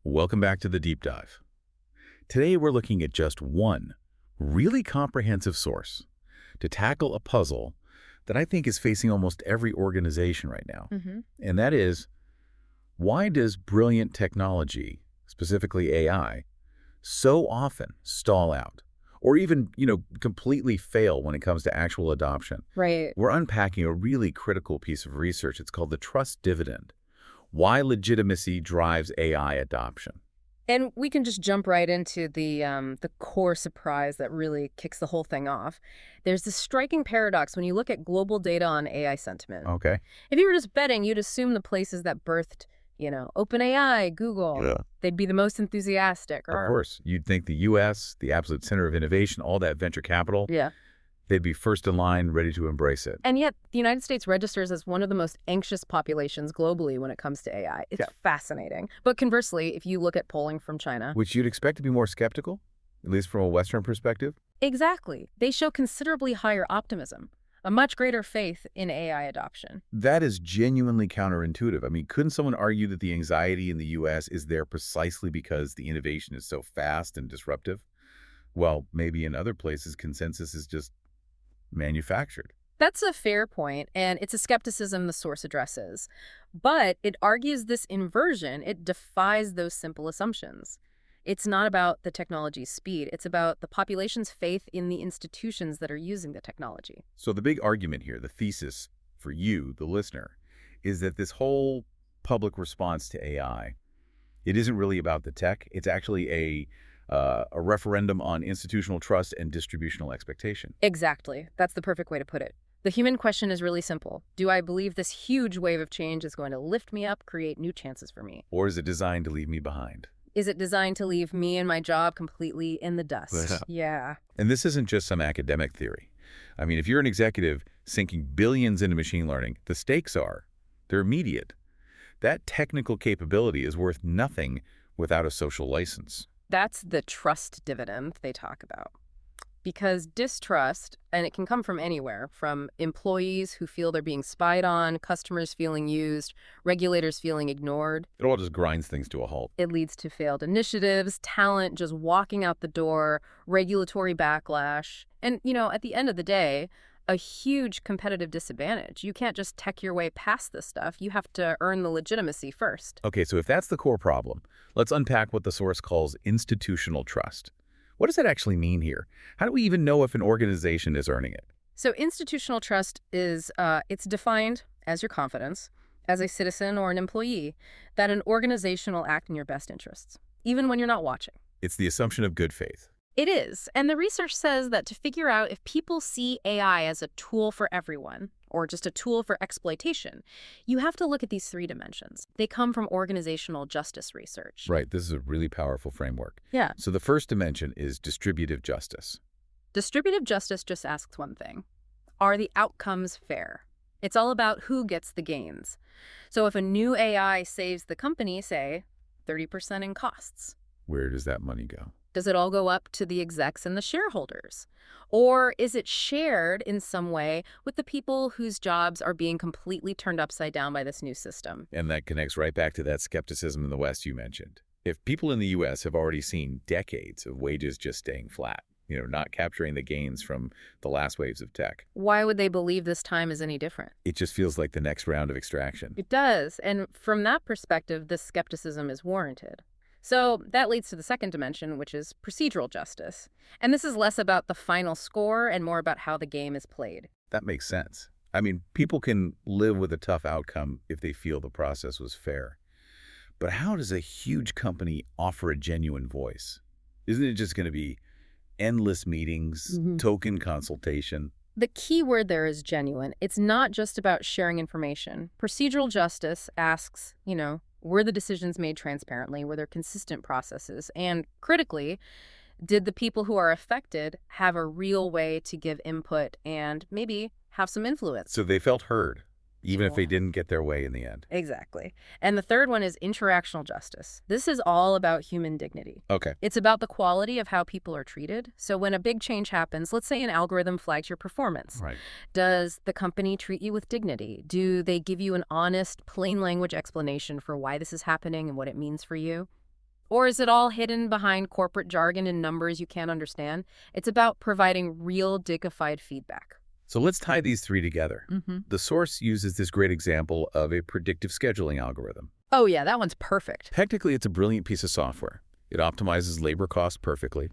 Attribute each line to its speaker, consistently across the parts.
Speaker 1: Welcome back to the Deep Dive. Today we're looking at just one really comprehensive source to tackle a puzzle that I think is facing almost every organization right now. And that is, why does brilliant technology, specifically AI, so often stall out or even, completely fail when it comes to actual adoption?
Speaker 2: Right.
Speaker 1: We're unpacking a really critical piece of research. It's called the trust dividend. Why legitimacy drives AI adoption.
Speaker 2: And we can just jump right into the core surprise that really kicks the whole thing off. There's this striking paradox when you look at global data on AI sentiment.
Speaker 1: Okay.
Speaker 2: If you were just betting, you'd assume the places that birthed, OpenAI, Google,
Speaker 1: Yeah.
Speaker 2: they'd be the most enthusiastic.
Speaker 1: Of course. You'd think the U.S., the absolute center of innovation, all that venture capital,
Speaker 2: Yeah.
Speaker 1: they'd be first in line, ready to embrace it.
Speaker 2: And yet, the United States registers as one of the most anxious populations globally when it comes to AI. It's fascinating. But conversely, if you look at polling from China...
Speaker 1: Which you'd expect to be more skeptical, at least from a Western perspective?
Speaker 2: Exactly. They show considerably higher optimism, a much greater faith in AI adoption.
Speaker 1: That is genuinely counterintuitive. I mean, couldn't someone argue that the anxiety in the U.S. is there precisely because the innovation is so fast and disruptive? Well, maybe in other places, consensus is just manufactured.
Speaker 2: That's a fair point, and it's a skepticism the source addresses. But it argues this inversion, it defies those simple assumptions. It's not about the technology's speed, it's about the population's faith in the institutions that are using the technology.
Speaker 1: So the big argument here, the thesis for you, the listener, is that this whole public response to AI, it isn't really about the tech. It's actually a referendum on institutional trust and distributional expectation.
Speaker 2: Exactly. That's the perfect way to put it. The human question is really simple. Do I believe this huge wave of change is going to lift me up, create new chances for me?
Speaker 1: Or is it designed to leave me behind?
Speaker 2: Is it designed to leave me and my job completely in the dust? Yeah.
Speaker 1: And this isn't just some academic theory. I mean, if you're an executive sinking billions into machine learning, the stakes they're immediate. That technical capability is worth nothing without a social license.
Speaker 2: That's the trust dividend they talk about. Because distrust, and it can come from anywhere, from employees who feel they're being spied on, customers feeling used, regulators feeling ignored.
Speaker 1: It all just grinds things to a halt.
Speaker 2: It leads to failed initiatives, talent just walking out the door, regulatory backlash. And, at the end of the day, a huge competitive disadvantage. You can't just tech your way past this stuff. You have to earn the legitimacy first.
Speaker 1: Okay, so if that's the core problem, let's unpack what the source calls institutional trust. What does that actually mean here? How do we even know if an organization is earning it?
Speaker 2: So institutional trust is, it's defined as your confidence as a citizen or an employee that an organization will act in your best interests, even when you're not watching.
Speaker 1: It's the assumption of good faith.
Speaker 2: It is. And the research says that to figure out if people see AI as a tool for everyone or just a tool for exploitation, you have to look at these three dimensions. They come from organizational justice research.
Speaker 1: Right. This is a really powerful framework.
Speaker 2: Yeah.
Speaker 1: So the first dimension is distributive justice.
Speaker 2: Distributive justice just asks one thing. Are the outcomes fair? It's all about who gets the gains. So if a new AI saves the company, say, 30% in costs,
Speaker 1: where does that money go?
Speaker 2: Does it all go up to the execs and the shareholders? Or is it shared in some way with the people whose jobs are being completely turned upside down by this new system?
Speaker 1: And that connects right back to that skepticism in the West you mentioned. If people in the U.S. have already seen decades of wages just staying flat, not capturing the gains from the last waves of tech,
Speaker 2: why would they believe this time is any different?
Speaker 1: It just feels like the next round of extraction.
Speaker 2: It does. And from that perspective, this skepticism is warranted. So that leads to the second dimension, which is procedural justice. And this is less about the final score and more about how the game is played.
Speaker 1: That makes sense. I mean, people can live with a tough outcome if they feel the process was fair. But how does a huge company offer a genuine voice? Isn't it just going to be endless meetings, token consultation?
Speaker 2: The key word there is genuine. It's not just about sharing information. Procedural justice asks, were the decisions made transparently? Were there consistent processes? And critically, did the people who are affected have a real way to give input and maybe have some influence?
Speaker 1: So they felt heard, even if they didn't get their way in the end.
Speaker 2: Exactly. And the third one is interactional justice. This is all about human dignity.
Speaker 1: Okay.
Speaker 2: It's about the quality of how people are treated. So when a big change happens, let's say an algorithm flags your performance.
Speaker 1: Right.
Speaker 2: Does the company treat you with dignity? Do they give you an honest, plain language explanation for why this is happening and what it means for you? Or is it all hidden behind corporate jargon and numbers you can't understand? It's about providing real, dignified feedback.
Speaker 1: So let's tie these three together.
Speaker 2: Mm-hmm.
Speaker 1: The source uses this great example of a predictive scheduling algorithm.
Speaker 2: Oh, yeah, that one's perfect.
Speaker 1: Technically, it's a brilliant piece of software. It optimizes labor costs perfectly,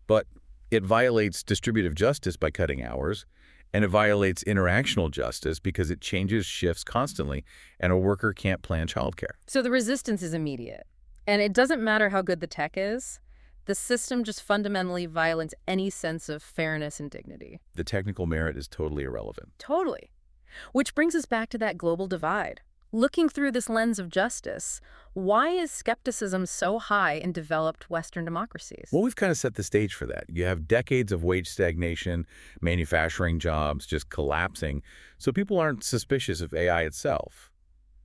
Speaker 1: but it violates distributive justice by cutting hours, and it violates interactional justice because it changes shifts constantly, and a worker can't plan childcare.
Speaker 2: So the resistance is immediate. And it doesn't matter how good the tech is. The system just fundamentally violates any sense of fairness and dignity.
Speaker 1: The technical merit is totally irrelevant.
Speaker 2: Totally. Which brings us back to that global divide. Looking through this lens of justice, why is skepticism so high in developed Western democracies?
Speaker 1: Well, we've kind of set the stage for that. You have decades of wage stagnation, manufacturing jobs just collapsing, so people aren't suspicious of AI itself.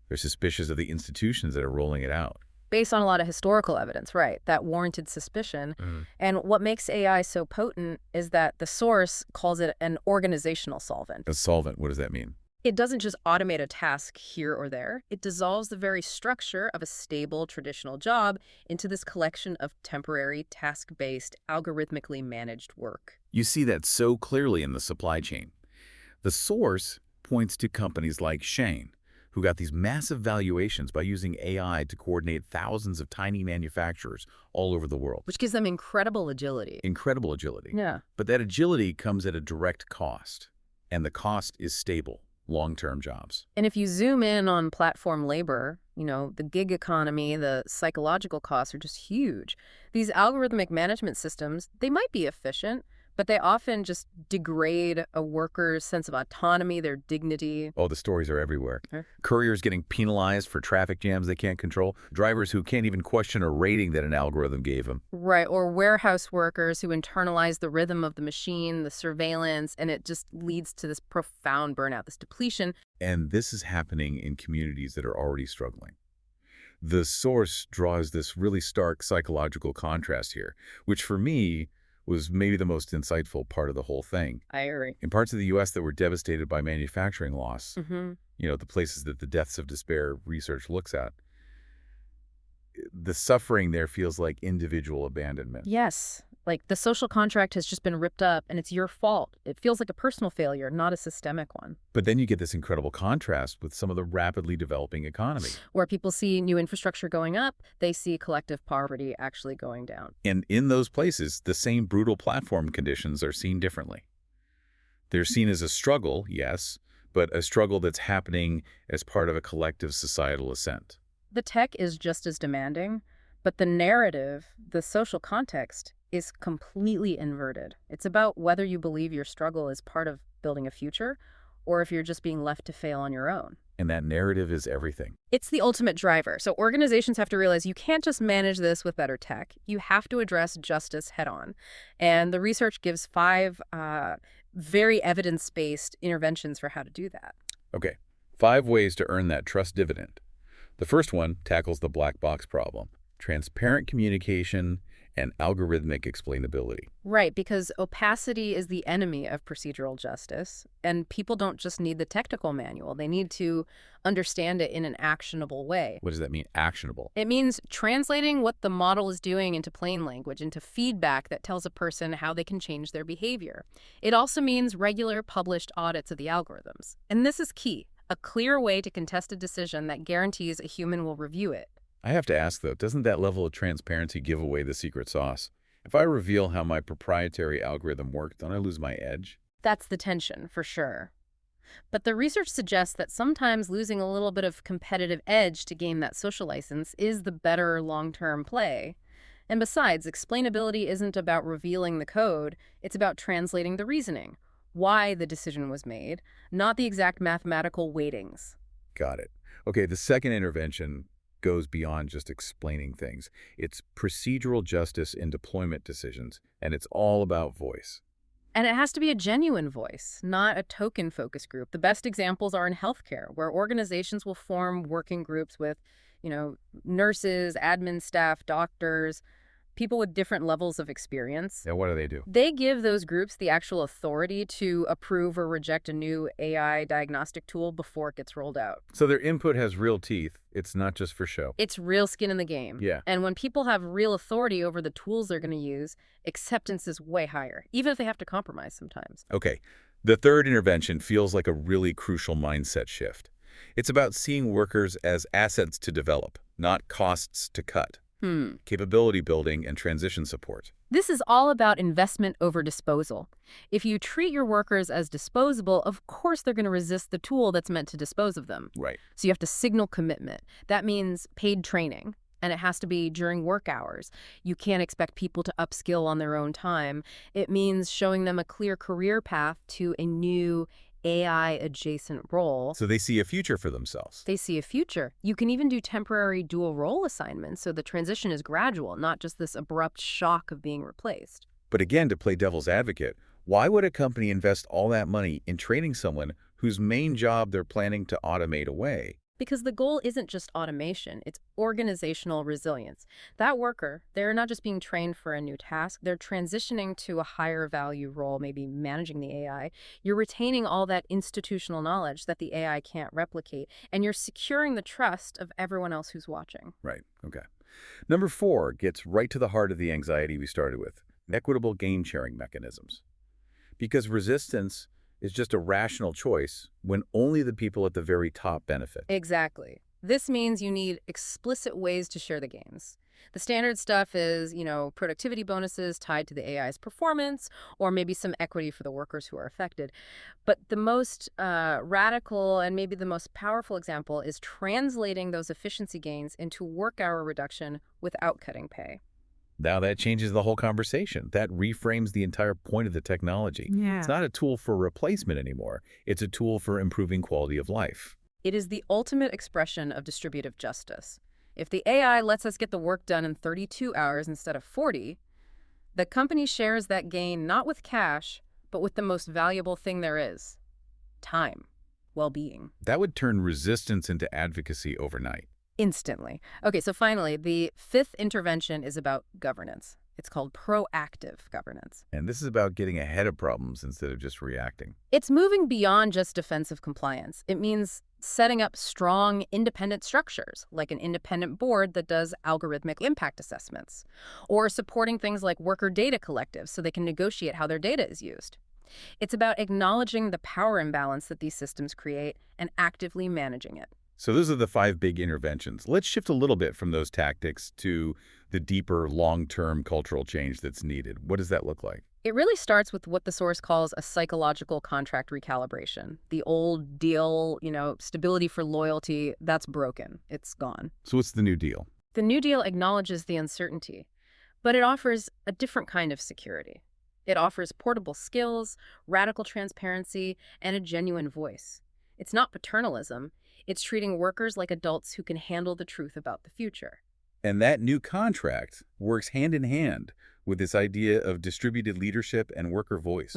Speaker 1: They're suspicious of the institutions that are rolling it out.
Speaker 2: Based on a lot of historical evidence, right, that warranted suspicion. And what makes AI so potent is that the source calls it an organizational solvent.
Speaker 1: A solvent, what does that mean?
Speaker 2: It doesn't just automate a task here or there. It dissolves the very structure of a stable, traditional job into this collection of temporary, task-based, algorithmically managed work.
Speaker 1: You see that so clearly in the supply chain. The source points to companies like Shane, who got these massive valuations by using AI to coordinate thousands of tiny manufacturers all over the world.
Speaker 2: Which gives them incredible agility.
Speaker 1: Incredible agility.
Speaker 2: Yeah.
Speaker 1: But that agility comes at a direct cost, and the cost is stable, long-term jobs.
Speaker 2: And if you zoom in on platform labor, the gig economy, the psychological costs are just huge. These algorithmic management systems, they might be efficient, but they often just degrade a worker's sense of autonomy, their dignity.
Speaker 1: Oh, the stories are everywhere.
Speaker 2: Huh?
Speaker 1: Couriers getting penalized for traffic jams they can't control. Drivers who can't even question a rating that an algorithm gave them.
Speaker 2: Right, or warehouse workers who internalize the rhythm of the machine, the surveillance, and it just leads to this profound burnout, this depletion.
Speaker 1: And this is happening in communities that are already struggling. The source draws this really stark psychological contrast here, which for me was maybe the most insightful part of the whole thing.
Speaker 2: I agree.
Speaker 1: In parts of the U.S. that were devastated by manufacturing loss,
Speaker 2: Mm-hmm.
Speaker 1: the places that the deaths of despair research looks at, the suffering there feels like individual abandonment.
Speaker 2: Yes. Like the social contract has just been ripped up and it's your fault. It feels like a personal failure, not a systemic one.
Speaker 1: But then you get this incredible contrast with some of the rapidly developing economy.
Speaker 2: Where people see new infrastructure going up, they see collective poverty actually going down.
Speaker 1: And in those places, the same brutal platform conditions are seen differently. They're seen as a struggle, yes, but a struggle that's happening as part of a collective societal ascent.
Speaker 2: The tech is just as demanding, but the narrative, the social context, is completely inverted. It's about whether you believe your struggle is part of building a future or if you're just being left to fail on your own.
Speaker 1: And that narrative is everything.
Speaker 2: It's the ultimate driver. So organizations have to realize you can't just manage this with better tech. You have to address justice head on. And the research gives 5 very evidence-based interventions for how to do that.
Speaker 1: Okay, 5 ways to earn that trust dividend. The first one tackles the black box problem: transparent communication and algorithmic explainability.
Speaker 2: Right, because opacity is the enemy of procedural justice, and people don't just need the technical manual. They need to understand it in an actionable way.
Speaker 1: What does that mean, actionable?
Speaker 2: It means translating what the model is doing into plain language, into feedback that tells a person how they can change their behavior. It also means regular published audits of the algorithms. And this is key, a clear way to contest a decision that guarantees a human will review it.
Speaker 1: I have to ask, though, doesn't that level of transparency give away the secret sauce? If I reveal how my proprietary algorithm worked, don't I lose my edge?
Speaker 2: That's the tension, for sure. But the research suggests that sometimes losing a little bit of competitive edge to gain that social license is the better long-term play. And besides, explainability isn't about revealing the code, it's about translating the reasoning, why the decision was made, not the exact mathematical weightings.
Speaker 1: Got it. Okay, the second intervention goes beyond just explaining things. It's procedural justice in deployment decisions, and it's all about voice.
Speaker 2: And it has to be a genuine voice, not a token focus group. The best examples are in healthcare, where organizations will form working groups with, nurses, admin staff, doctors, people with different levels of experience.
Speaker 1: Yeah, what do they do?
Speaker 2: They give those groups the actual authority to approve or reject a new AI diagnostic tool before it gets rolled out.
Speaker 1: So their input has real teeth. It's not just for show.
Speaker 2: It's real skin in the game.
Speaker 1: Yeah.
Speaker 2: And when people have real authority over the tools they're going to use, acceptance is way higher, even if they have to compromise sometimes.
Speaker 1: Okay. The third intervention feels like a really crucial mindset shift. It's about seeing workers as assets to develop, not costs to cut. Capability building and transition support.
Speaker 2: This is all about investment over disposal. If you treat your workers as disposable, of course they're going to resist the tool that's meant to dispose of them.
Speaker 1: Right.
Speaker 2: So you have to signal commitment. That means paid training, and it has to be during work hours. You can't expect people to upskill on their own time. It means showing them a clear career path to a new AI-adjacent role.
Speaker 1: So they see a future for themselves.
Speaker 2: They see a future. You can even do temporary dual role assignments so the transition is gradual, not just this abrupt shock of being replaced.
Speaker 1: But again, to play devil's advocate, why would a company invest all that money in training someone whose main job they're planning to automate away?
Speaker 2: Because the goal isn't just automation, it's organizational resilience. That worker, they're not just being trained for a new task, they're transitioning to a higher value role, maybe managing the AI. You're retaining all that institutional knowledge that the AI can't replicate, and you're securing the trust of everyone else who's watching.
Speaker 1: Right. Okay. Number 4 gets right to the heart of the anxiety we started with, equitable gain-sharing mechanisms. Because resistance is just a rational choice when only the people at the very top benefit.
Speaker 2: Exactly. This means you need explicit ways to share the gains. The standard stuff is, productivity bonuses tied to the AI's performance, or maybe some equity for the workers who are affected. But the most radical and maybe the most powerful example is translating those efficiency gains into work hour reduction without cutting pay.
Speaker 1: Now that changes the whole conversation. That reframes the entire point of the technology.
Speaker 2: Yeah.
Speaker 1: It's not a tool for replacement anymore. It's a tool for improving quality of life.
Speaker 2: It is the ultimate expression of distributive justice. If the AI lets us get the work done in 32 hours instead of 40, the company shares that gain not with cash, but with the most valuable thing there is: time, well-being.
Speaker 1: That would turn resistance into advocacy overnight.
Speaker 2: Instantly. Okay, so finally, the fifth intervention is about governance. It's called proactive governance.
Speaker 1: And this is about getting ahead of problems instead of just reacting.
Speaker 2: It's moving beyond just defensive compliance. It means setting up strong, independent structures, like an independent board that does algorithmic impact assessments, or supporting things like worker data collectives so they can negotiate how their data is used. It's about acknowledging the power imbalance that these systems create and actively managing it.
Speaker 1: So those are the 5 big interventions. Let's shift a little bit from those tactics to the deeper, long-term cultural change that's needed. What does that look like?
Speaker 2: It really starts with what the source calls a psychological contract recalibration. The old deal, stability for loyalty, that's broken. It's gone.
Speaker 1: So what's the new deal?
Speaker 2: The New Deal acknowledges the uncertainty, but it offers a different kind of security. It offers portable skills, radical transparency, and a genuine voice. It's not paternalism. It's treating workers like adults who can handle the truth about the future.
Speaker 1: And that new contract works hand in hand with this idea of distributed leadership and worker voice.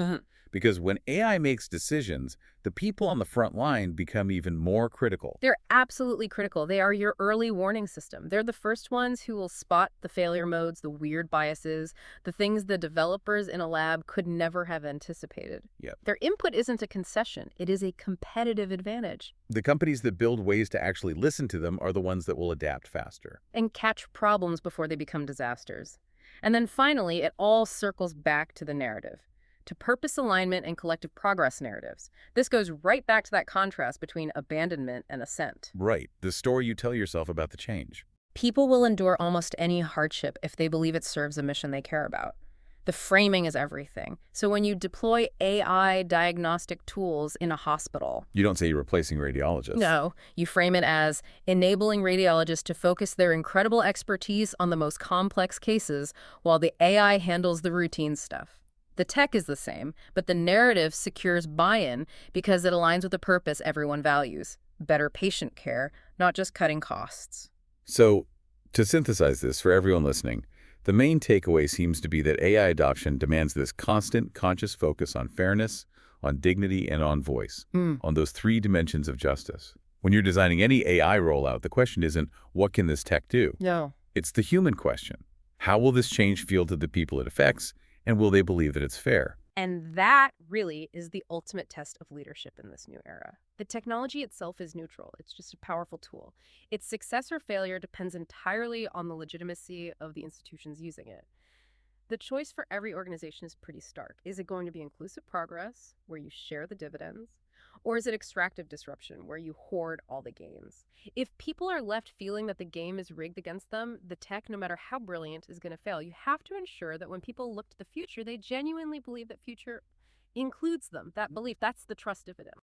Speaker 1: Because when AI makes decisions, the people on the front line become even more critical.
Speaker 2: They're absolutely critical. They are your early warning system. They're the first ones who will spot the failure modes, the weird biases, the things the developers in a lab could never have anticipated.
Speaker 1: Yep.
Speaker 2: Their input isn't a concession. It is a competitive advantage.
Speaker 1: The companies that build ways to actually listen to them are the ones that will adapt faster.
Speaker 2: And catch problems before they become disasters. And then finally, it all circles back to the narrative, to purpose alignment and collective progress narratives. This goes right back to that contrast between abandonment and assent.
Speaker 1: Right, the story you tell yourself about the change.
Speaker 2: People will endure almost any hardship if they believe it serves a mission they care about. The framing is everything. So when you deploy AI diagnostic tools in a hospital,
Speaker 1: You don't say you're replacing radiologists.
Speaker 2: no, you frame it as enabling radiologists to focus their incredible expertise on the most complex cases while the AI handles the routine stuff. The tech is the same, but the narrative secures buy-in because it aligns with a purpose everyone values: better patient care, not just cutting costs.
Speaker 1: So, to synthesize this for everyone listening, the main takeaway seems to be that AI adoption demands this constant, conscious focus on fairness, on dignity, and on voice, on those 3 dimensions of justice. When you're designing any AI rollout, the question isn't, what can this tech do?
Speaker 2: No.
Speaker 1: It's the human question. How will this change feel to the people it affects, and will they believe that it's fair?
Speaker 2: And that really is the ultimate test of leadership in this new era. The technology itself is neutral. It's just a powerful tool. Its success or failure depends entirely on the legitimacy of the institutions using it. The choice for every organization is pretty stark. Is it going to be inclusive progress, where you share the dividends? Or is it extractive disruption, where you hoard all the gains? If people are left feeling that the game is rigged against them, the tech, no matter how brilliant, is going to fail. You have to ensure that when people look to the future, they genuinely believe that future includes them. That belief, that's the trust dividend.